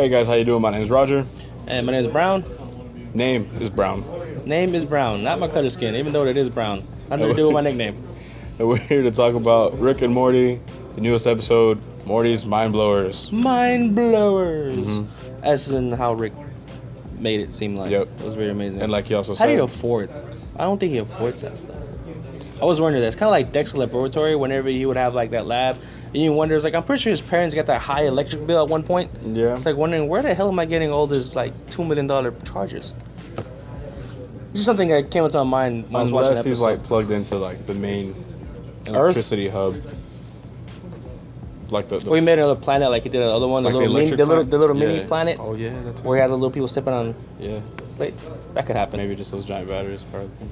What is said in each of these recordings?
Hey guys, how you doing? My name is Roger. And my name is Brown. Name is Brown. Name is Brown, not my color skin, even though it is brown. Nothing to do with my nickname. And we're here to talk about Rick and Morty, the newest episode, Morty's Mind Blowers. Mind Blowers! As in how Rick made it seem like. Yep. It was very amazing. And like he also How do said... you afford? I don't think he affords that stuff. I was wondering that. It's kind of like Dexter Laboratory whenever he would have like that lab. And you wonder, it's like, I'm pretty sure his parents got that high electric bill at one point. Yeah. It's like wondering, where the hell am I getting all this like $2 million charges? It's just something that came into my mind when I was watching the Unless he's episode. like plugged into like the main electricity hub. Like the Well, he made another planet like he did another one, like the little mini Yeah. planet. Oh yeah, that's Where he has the little people stepping on yeah. plates. That could happen. Maybe just those giant batteries part of the thing.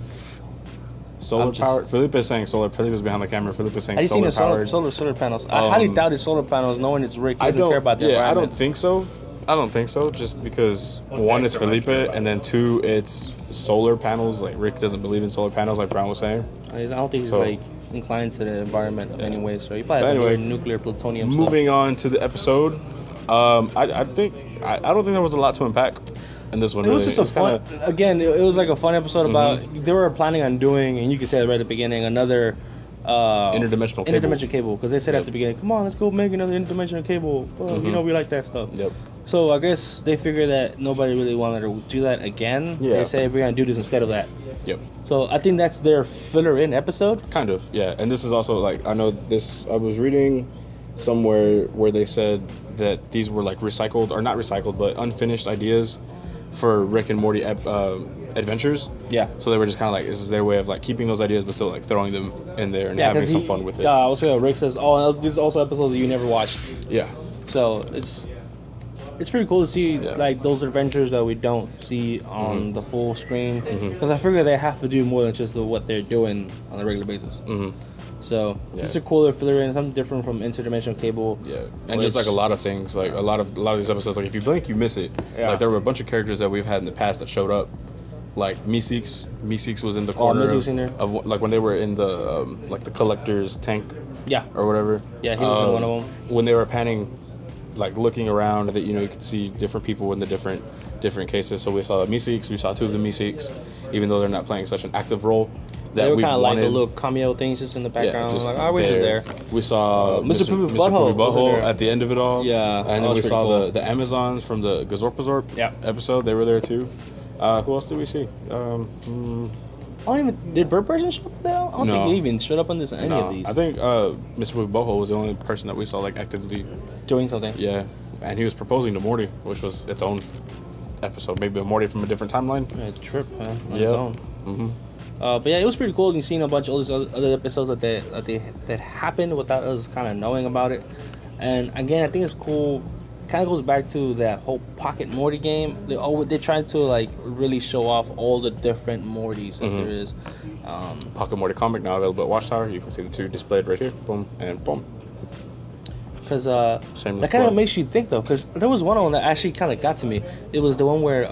Solar powered. Felipe is saying solar. Felipe is behind the camera. Felipe is saying Have you seen solar the powered. solar panels? I highly doubt it's solar panels, knowing it's Rick. He doesn't care about the I environment. don't think so. I don't think so. Just because one, it's Felipe, and then two, it's solar panels. Like Rick doesn't believe in solar panels, like Brown was saying. I don't think he's So- like inclined to the environment in any way. So he probably has Anyway, some nuclear plutonium Moving on to the episode, I don't think there was a lot to unpack in this one. It was really. just a fun. Again, it was like a fun episode about. They were planning on doing, and you could say it right at the beginning, another interdimensional cable, because they said at the beginning, "Come on, let's go make another interdimensional cable." Well, you know, we like that stuff. Yep. So I guess they figured that nobody really wanted to do that again. Yeah. They say we're gonna do this instead of that. Yep. So I think that's their filler-in episode. Kind of, yeah. And this is also like I was reading somewhere where they said that these were like recycled or not recycled, but unfinished ideas for Rick and Morty adventures. Yeah. So they were just kind of like, this is their way of like keeping those ideas, but still like throwing them in there and having some fun with it. Yeah, I was saying Rick says, "Oh, these are also episodes that you never watched." Yeah. So it's pretty cool to see like those adventures that we don't see on the full screen, because I figure they have to do more than just what they're doing on a regular basis. So it's a cooler filler in, something different from interdimensional cable. Yeah, and just like a lot of things, like a lot of these episodes, like if you blink, you miss it. Yeah. Like there were a bunch of characters that we've had in the past that showed up, like Meeseeks. Meeseeks was in the corner Meeseeks was in there. of like when they were in the like the collector's tank. Yeah. Or whatever. Yeah, he was in one of them. When they were panning, like looking around, that you could see different people in the different cases. So we saw Meeseeks, we saw two of the Meeseeks, even though they're not playing such an active role. They were kind of like the little cameo things just in the background. just like, I wish he was there. We saw Mr. Poopy Butthole was in there. at the end of it all. Yeah, and then we was pretty saw cool. the Amazons from the Gazorpazorp episode. They were there too. Who else did we see? Did Bird Person show up there? I don't think he even showed up on any of these. I think Mr. Poopy Butthole was the only person that we saw like actively doing something. Yeah, and he was proposing to Morty, which was its own episode. Maybe a Morty from a different timeline. Yeah, trip, man. On its own. But yeah, it was pretty cool. You've seen a bunch of all these other episodes that happened without us kind of knowing about it. And again, I think it's cool. Kind of goes back to that whole Pocket Morty game. They tried to like really show off all the different Mortys that there is. Pocket Morty comic now available at Watchtower. You can see the two displayed right here. Boom and boom. Because that kind of makes you think though. Because there was one of them that actually kind of got to me. It was the one where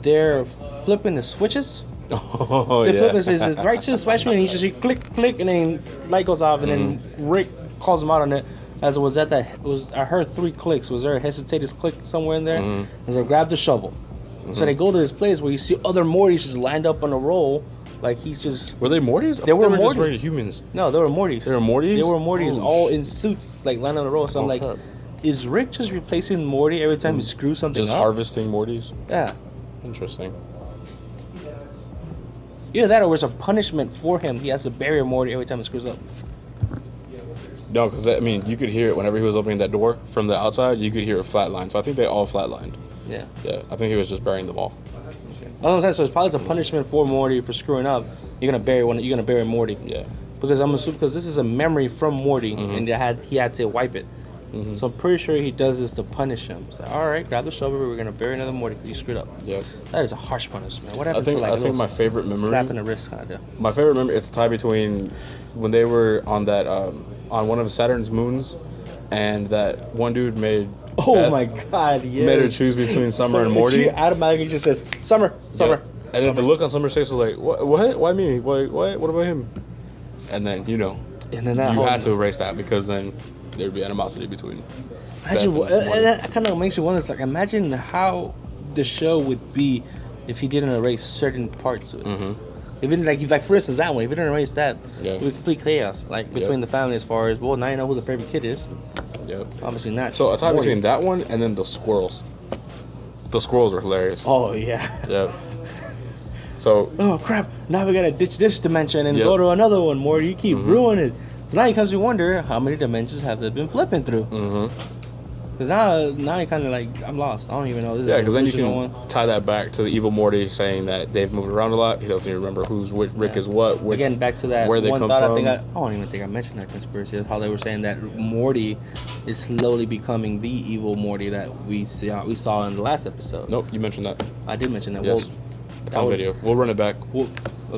they're flipping the switches. Oh, the flip is right to the smash and he just click, and then light goes off, and then Rick calls him out on it. As it was I heard 3 clicks. Was there a hesitated click somewhere in there? And so grab the shovel. So they go to this place where you see other Mortys just lined up on a roll, like he's just. Were they Mortys? They were just regular humans. No, they were Mortys. They were Mortys. They were Mortys, all in suits, like lined on a roll. So I'm like, is Rick just replacing Morty every time he screws something just up? harvesting Mortys? Yeah. Interesting. Either that, or it's a punishment for him. He has to bury Morty every time he screws up. No, because I mean, you could hear it whenever he was opening that door from the outside. You could hear it flatline. So I think they all flatlined. Yeah. Yeah, I think he was just burying them all. I was saying, so it's probably a punishment for Morty for screwing up. You're gonna bury Morty. Yeah. Because I'm assuming this is a memory from Morty, and he had to wipe it. So I'm pretty sure he does this to punish him. So, all right, grab the shovel. We're gonna bury another Morty because you screwed up. Yep. That is a harsh punishment. What happens I think my favorite memory. Slap in the wrist, kind of. My favorite memory. It's tied between when they were on that on one of Saturn's moons, and that one dude made. Oh Beth, my God! Yes. Made her choose between Summer and Morty. She automatically just says Summer. Yeah. And then the look on Summer's face was like, what? Why me? What about him? And then And then that you had to erase that because then there'd be animosity between. Imagine Beth and Morty. that kind of makes you wonder. It's like, imagine how the show would be if he didn't erase certain parts of it. Even like for instance that one, if he didn't erase that, it would be complete chaos like between the family as far as now you know who the favorite kid is. Yep. Obviously not. So a tie between that one and then the squirrels. The squirrels are hilarious. Oh yeah. Yep. So. Oh crap! Now we gotta ditch this dimension and go to another one. Morty, you keep ruining it. So now you kind of wonder how many dimensions have they been flipping through. Because now you kind of like, I'm lost. I don't even know. Yeah, because then you can tie that back to the evil Morty saying that they've moved around a lot. He doesn't even remember who's which, Rick is what. Which, again, back to that where they one come thought. from. I don't even think I mentioned that conspiracy. How they were saying that Morty is slowly becoming the evil Morty that we saw in the last episode. Nope, you mentioned that. I did mention that. Yes. It's on video. We'll run it back. We'll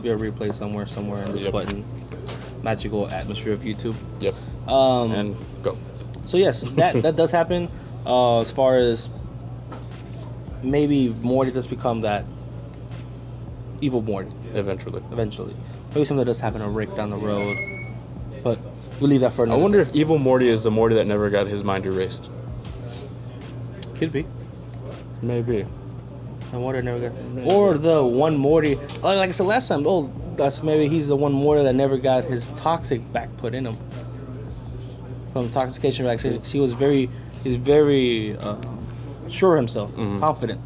be a replay somewhere in this button. Magical atmosphere of YouTube. Yep. And go. So yes, that does happen. As far as maybe Morty does become that evil Morty. Eventually. Maybe something does happen to Rick down the road. But we'll leave that for another I wonder day. if evil Morty is the Morty that never got his mind erased. Could be. Maybe. The Morty never got, or the one Morty, like I said last time. Oh, that's maybe he's the one Morty that never got his toxic back put in him from intoxication vaccine. He's very sure of himself, confident,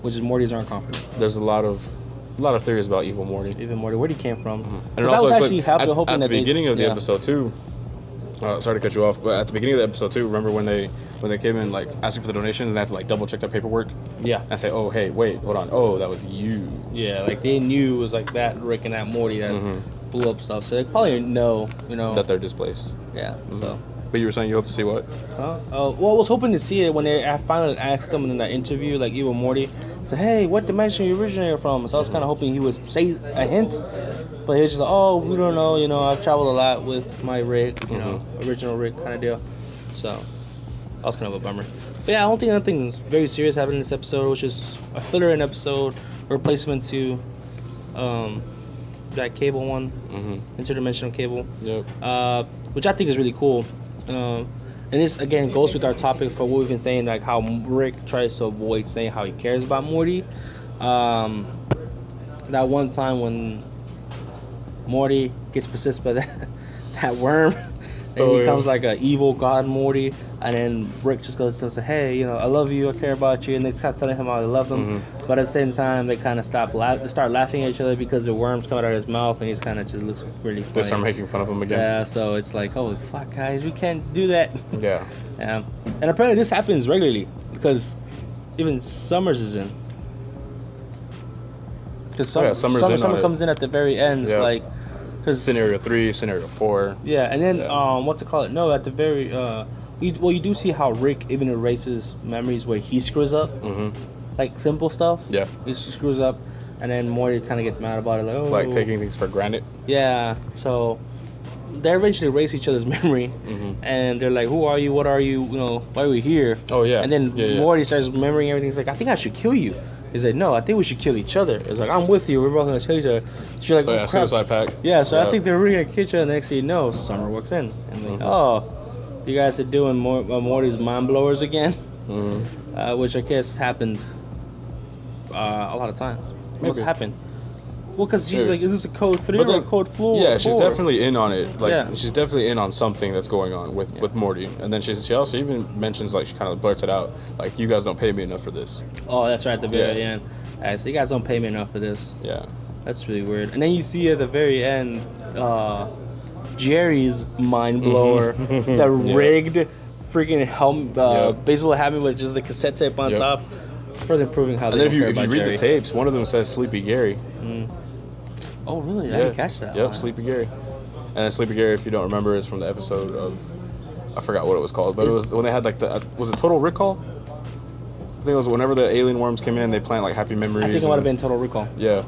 which is Mortys aren't confident. There's a lot of theories about evil Morty. Even Morty, where he came from. And it also I was actually hoping at the beginning of the episode too. Sorry to cut you off, but at the beginning of the episode too, remember when they came in like asking for the donations and they had to like double check their paperwork? Yeah. And say, oh hey, wait, hold on, oh that was you. Yeah, like they knew it was like that Rick and that Morty that blew up stuff, so they probably know, that they're displaced. Yeah. So. But you were saying you hope to see what? Well, I was hoping to see it when they finally asked them in that interview, like evil Morty, said, "Hey, what dimension you originated from?" So I was kind of hoping he would say a hint, but he was just like, "Oh, we don't know. I've traveled a lot with my Rick, original Rick kind of deal." So that was kind of a bummer. But yeah, I don't think anything very serious happened in this episode, which is a filler in episode, a replacement to that cable one, interdimensional cable. Yep. Which I think is really cool. And this again goes with our topic for what we've been saying, like how Rick tries to avoid saying how he cares about Morty. That one time when Morty gets possessed by that worm and he becomes like an evil god Morty, and then Rick just goes and says, "Hey, I love you, I care about you," and they start telling him how they love him. But at the same time, they kind of start laughing at each other because the worm's coming out of his mouth, and he's kind of just looks really funny. They start making fun of him again. Yeah, so it's like, holy fuck, guys, we can't do that. Yeah. Yeah. And apparently this happens regularly because even Summers is in. Because Summer comes in at the very end, like. Cause scenario 3, scenario 4. Yeah, and then what's it called? No, at the very you do see how Rick even erases memories where he screws up, like simple stuff. Yeah, he screws up, and then Morty kind of gets mad about it, like taking things for granted. Yeah, so they eventually erase each other's memory, and they're like, "Who are you? What are you? Why are we here?" Oh yeah. And then Morty starts remembering everything. He's like, "I think I should kill you." He's like, "No, I think we should kill each other." It's like, "I'm with you. We're both gonna kill each other." She's like, "Oh, crap. Suicide pact. Yeah, so I think they're really gonna kill each other. Next thing you know, Summer walks in and like, "Oh, you guys are doing Morty's mind blowers again," which I guess happened a lot of times. What's happened? Well, because she's like, "Is this a code 3 or a code 4?" Yeah, she's definitely in on it. She's definitely in on something that's going on with Morty. And then she also even mentions, like, she kind of blurts it out, like, "You guys don't pay me enough for this." Oh, that's right, at the very end. All right, so you guys don't pay me enough for this. Yeah. That's really weird. And then you see at the very end, Jerry's mind blower, the rigged freaking helmet, baseball helmet with just a cassette tape on top. Further proving how. And then if you read the tapes, one of them says Sleepy Gary. Oh really? I didn't catch that. Yep, Sleepy Gary. And then Sleepy Gary, if you don't remember, is from the episode of, I forgot what it was called, but it was when they had like was it Total Recall? I think it was whenever the alien worms came in, they plant like happy memories. I think it might have been Total Recall. Yeah.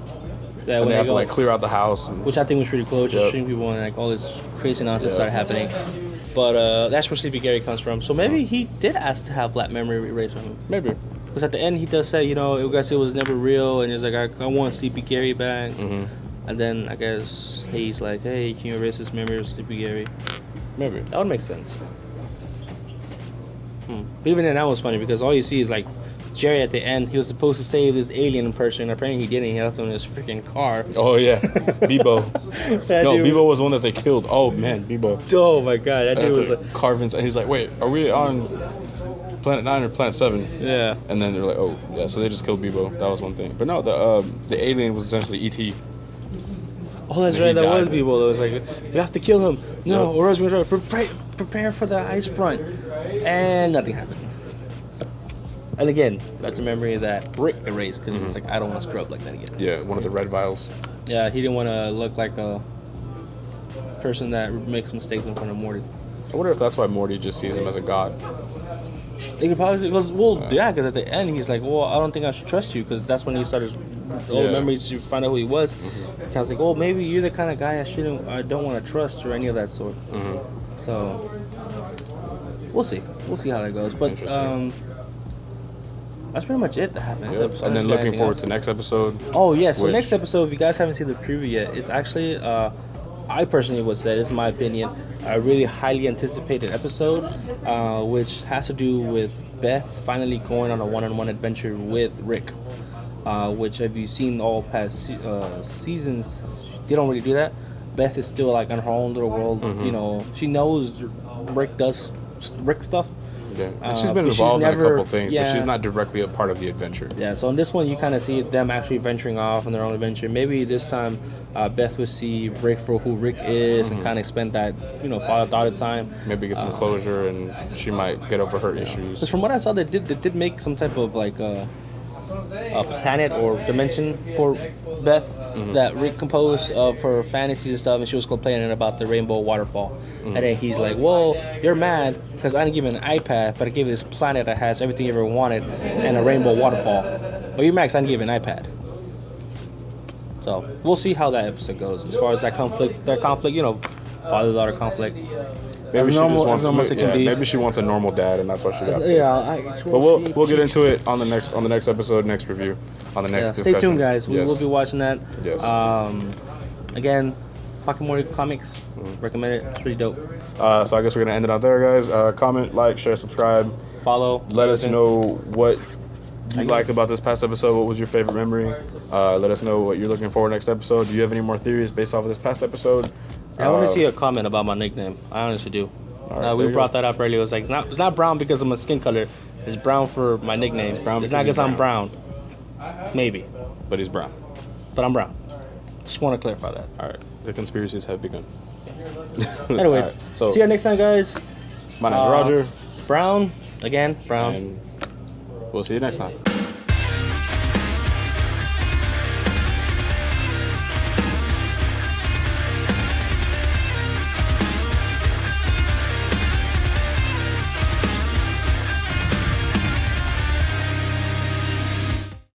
Yeah, and they have to like clear out the house. Which I think was pretty cool. Just shooting people and like all this crazy nonsense started happening. But that's where Sleepy Gary comes from. So maybe he did ask to have that memory erased from him. Maybe. Because at the end he does say, I guess it was never real, and he's like, I want Sleepy Gary back. And then I guess he's like, hey, can you erase this memory of Sleepy Gary? Maybe. That would make sense. But even then, that was funny because all you see is like Jerry at the end. He was supposed to save this alien person. Apparently, he didn't. He left him in his freaking car. Oh yeah, Bebo. No, Bebo was the one that they killed. Oh man, Bebo. Oh my god, that dude was like carving. And he's like, wait, are we on Planet 9 or Planet 7? Yeah. And then they're like, oh yeah, so they just killed Bebo. That was one thing. But no, the alien was essentially E.T. Oh, that's right. That was Bebo. That was like, you have to kill him. No, or else we're gonna prepare for the ice front, and nothing happened. And again, that's a memory that Rick erased because it's like, I don't want to screw up like that again. Yeah, one of the red vials. Yeah, he didn't want to look like a person that makes mistakes in front of Morty. I wonder if that's why Morty just sees him as a god. It could probably because because at the end he's like, well, I don't think I should trust you because that's when he started old memories to find out who he was. I was like, well, maybe you're the kind of guy I don't want to trust or any of that sort. So we'll see how that goes. But that's pretty much it that happened. Yep. And then looking forward to next episode. Oh yeah, so next episode, if you guys haven't seen the preview yet, it's actually I personally would say, this is my opinion, a really highly anticipated episode, which has to do with Beth finally going on a one-on-one adventure with Rick, which have you seen all past seasons, they don't really do that. Beth is still like in her own little world, you know, she knows Rick does Rick stuff. Yeah. And she's been involved in a couple things, but she's not directly a part of the adventure. Yeah, so in this one, you kind of see them actually venturing off on their own adventure. Maybe this time, Beth would see Rick for who Rick is and kind of spend that, father-daughter time. Maybe get some closure, and she might get over her issues. Because from what I saw, they did make some type of like a planet or dimension for Beth that Rick composed of her fantasies and stuff, and she was complaining about the rainbow waterfall. And then he's like, well, you're mad because I didn't give you an iPad, but I gave you this planet that has everything you ever wanted and a rainbow waterfall. But you're mad because I didn't give you an iPad. So we'll see how that episode goes as far as that conflict, father-daughter conflict. Maybe she just wants maybe she wants a normal dad, and that's why she got pissed. But we'll get into it on the next episode, next review, on the next discussion. Stay tuned, guys. We'll be watching that. Yes. Again, Pocket Morty comics. Recommend it. It's pretty dope. So I guess we're gonna end it out there, guys. Comment, like, share, subscribe, follow. Let us know what you liked about this past episode. What was your favorite memory? Let us know what you're looking for next episode. Do you have any more theories based off of this past episode? I want to see a comment about my nickname. I honestly do. Right, we brought that up earlier. It was like, it's not brown because of my skin color. It's brown for my nickname. It's not because I'm brown. Maybe. But he's brown. But I'm brown. Just want to clarify that. All right. The conspiracies have begun. Anyways, right, so see you next time, guys. My name's Roger. Brown. Again, brown. And we'll see you next time.